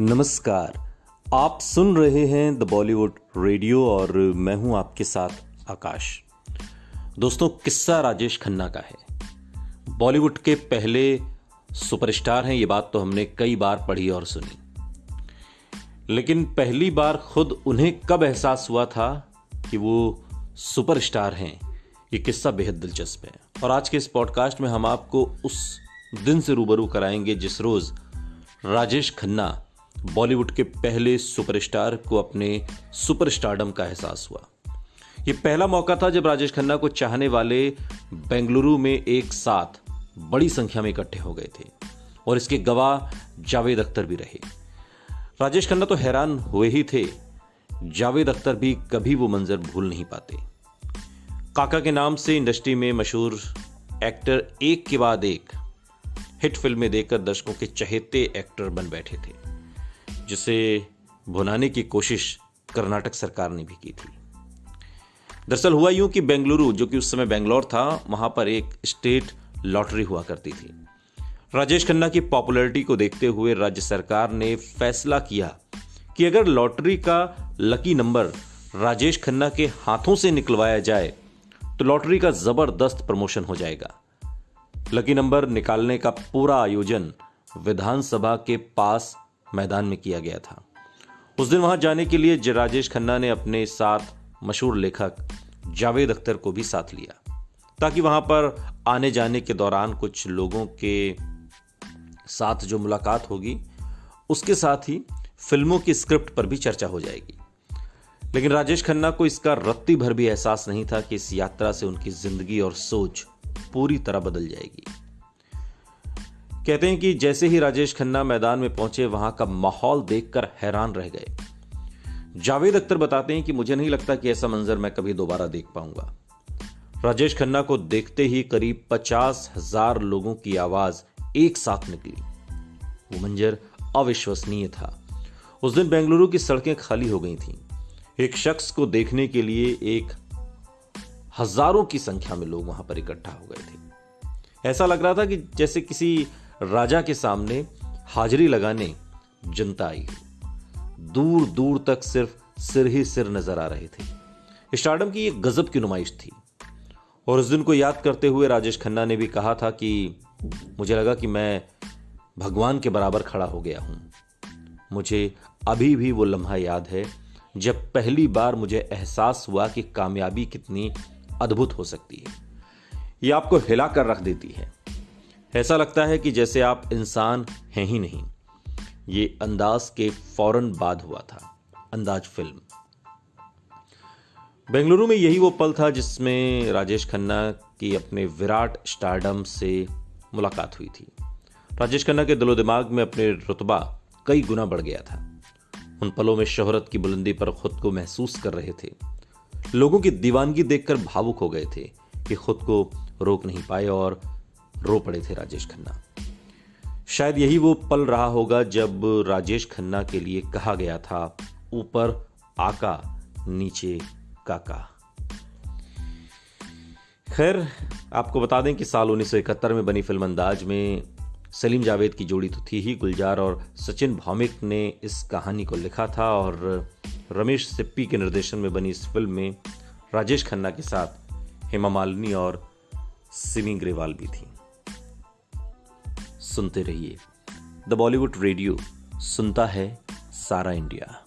नमस्कार। आप सुन रहे हैं द बॉलीवुड रेडियो और मैं हूं आपके साथ आकाश। दोस्तों, किस्सा राजेश खन्ना का है। बॉलीवुड के पहले सुपरस्टार हैं, ये बात तो हमने कई बार पढ़ी और सुनी, लेकिन पहली बार खुद उन्हें कब एहसास हुआ था कि वो सुपरस्टार हैं, ये किस्सा बेहद दिलचस्प है। और आज के इस पॉडकास्ट में हम आपको उस दिन से रूबरू कराएंगे जिस रोज राजेश खन्ना बॉलीवुड के पहले सुपरस्टार को अपने सुपरस्टारडम का एहसास हुआ। यह पहला मौका था जब राजेश खन्ना को चाहने वाले बेंगलुरु में एक साथ बड़ी संख्या में इकट्ठे हो गए थे और इसके गवाह जावेद अख्तर भी रहे। राजेश खन्ना तो हैरान हुए ही थे, जावेद अख्तर भी कभी वो मंजर भूल नहीं पाते। काका के नाम से इंडस्ट्री में मशहूर एक्टर एक के बाद एक हिट फिल्में देकर दर्शकों के चहेते एक्टर बन बैठे थे, जिसे भुनाने की कोशिश कर्नाटक सरकार ने भी की थी। दरअसल हुआ यूं कि बेंगलुरु, जो कि उस समय बेंगलोर था, वहां पर एक स्टेट लॉटरी हुआ करती थी। राजेश खन्ना की पॉपुलैरिटी को देखते हुए राज्य सरकार ने फैसला किया कि अगर लॉटरी का लकी नंबर राजेश खन्ना के हाथों से निकलवाया जाए तो लॉटरी का जबरदस्त प्रमोशन हो जाएगा। लकी नंबर निकालने का पूरा आयोजन विधानसभा के पास मैदान में किया गया था। उस दिन वहां जाने के लिए राजेश खन्ना ने अपने साथ मशहूर लेखक जावेद अख्तर को भी साथ लिया, ताकि वहां पर आने जाने के दौरान कुछ लोगों के साथ जो मुलाकात होगी उसके साथ ही फिल्मों की स्क्रिप्ट पर भी चर्चा हो जाएगी। लेकिन राजेश खन्ना को इसका रत्ती भर भी एहसास नहीं था कि इस यात्रा से उनकी जिंदगी और सोच पूरी तरह बदल जाएगी। कहते हैं कि जैसे ही राजेश खन्ना मैदान में पहुंचे, वहां का माहौल देखकर हैरान रह गए। जावेद अख्तर बताते हैं कि मुझे नहीं लगता कि ऐसा मंजर मैं कभी दोबारा देख पाऊंगा। राजेश खन्ना को देखते ही करीब 50,000 लोगों की आवाज एक साथ निकली। वो मंजर अविश्वसनीय था। उस दिन बेंगलुरु की सड़कें खाली हो गई थीं। एक शख्स को देखने के लिए एक हजारों की संख्या में लोग वहां पर इकट्ठा हो गए थे। ऐसा लग रहा था कि जैसे किसी राजा के सामने हाजिरी लगाने जनता आई। दूर दूर तक सिर्फ सिर ही सिर नजर आ रहे थे। स्टारडम की एक गजब की नुमाइश थी। और उस दिन को याद करते हुए राजेश खन्ना ने भी कहा था कि मुझे लगा कि मैं भगवान के बराबर खड़ा हो गया हूं। मुझे अभी भी वो लम्हा याद है जब पहली बार मुझे एहसास हुआ कि कामयाबी कितनी अद्भुत हो सकती है। ये आपको हिला कर रख देती है। ऐसा लगता है कि जैसे आप इंसान हैं ही नहीं। ये अंदाज के फौरन बाद हुआ था। अंदाज फिल्म बेंगलुरु में यही वो पल था जिसमें राजेश खन्ना की अपने विराट स्टारडम से मुलाकात हुई थी। राजेश खन्ना के दिलो दिमाग में अपने रुतबा कई गुना बढ़ गया था। उन पलों में शोहरत की बुलंदी पर खुद को महसूस कर रहे थे। लोगों की दीवानगी देखकर भावुक हो गए थे कि खुद को रोक नहीं पाए और रो पड़े थे राजेश खन्ना। शायद यही वो पल रहा होगा जब राजेश खन्ना के लिए कहा गया था, ऊपर आका नीचे काका। खैर, आपको बता दें कि साल 1971 में बनी फिल्म अंदाज में सलीम जावेद की जोड़ी तो थी ही। गुलजार और सचिन भौमिक ने इस कहानी को लिखा था और रमेश सिप्पी के निर्देशन में बनी इस फिल्म में राजेश खन्ना के साथ हेमा मालिनी और सिमी ग्रेवाल भी थी। सुनते रहिए द बॉलीवुड रेडियो, सुनता है सारा इंडिया।